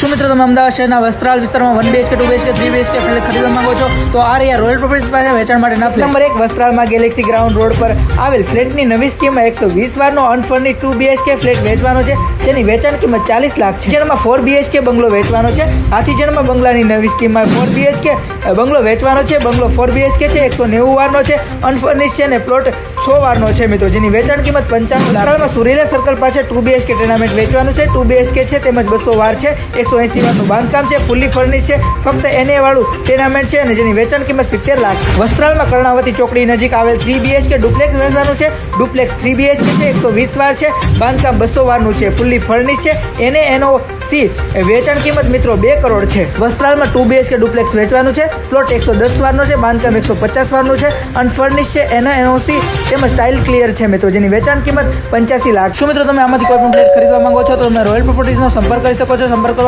શું મિત્રો તમે અમદાવાદ શહેરના વસ્ત્રાલ વિસ્તારમાં 1 BHK 2 BHK 3 BHK ફ્લેટ ખરીદવા માંગો છો તો આ રહ્યા રોયલ પ્રોપર્ટીઝ પાસે વેચાણ માટેના ફ્લેટ નંબર 1 વસ્ત્રાલમાં ગેલેક્સી ગ્રાઉન્ડ રોડ પર આવેલ ફ્લેટની નવી સ્કીમમાં 120 વારનો અનફર્નિશ્ડ 2 BHK ફ્લેટ વેચવાનો છે, જેની વેચાણ કિંમત 40 લાખ છે. જેમાં 4 BHK બંગલો વેચવાનો છે. હાથીજણમાં બંગલાની નવી સ્કીમમાં 4 BHK બંગલો વેચવાનો છે. બંગલો 4 BHK છે, 190 વારનો છે, અનફર્નિશ્ડ છે અને પ્લોટ 6 વારનો છે મિત્રો, જેની વેચાણ કિંમત 95 લાખ. સુરેલા સર્કલ પાસે 2 BHK ટેનામેન્ટ વેચવાનું છે. 2 BHK છે તેમજ 200 વાર છે, 180 વારનું બાંધકામ છે, ફૂલી ફર્નિશ છે, ફક્ત એને વાળું ટેનામેન્ટ છે અને જેની વેચાણ કિંમત 70 લાખ છે. વસ્ત્રાલમાં કર્ણાવતી ચોકડી નજીક આવેલ 3 BHK ડુપ્લેક્સ વેચવાનું છે. ડુપ્લેક્સ 3 BHK છે, 120 વાર છે, બાંધકામ 200 વારનું છે, ફૂલી ફર્નિશ છે, NOC વેચાણ કિંમત મિત્રો 2 કરોડ છે. વસ્ત્રાલમાં 2 BHK ડુપ્લેક્સ વેચવાનું છે. પ્લોટ 110 વારનો છે, બાંધકામ 150 વારનું છે, અનફર્નિશ છે, NOC તેમજ ટાઇલ ક્લિયર છે મિત્રો, જેની વેચાણ કિંમત 85 લાખ. શું મિત્રો તમે આમાંથી કોઈ પણ ફ્લેટ ખરીદવા માંગો છો તો તમે રોયલ પ્રોપર્ટીઝનો સંપર્ક કરી શકો છો. સંપર્ક કરવા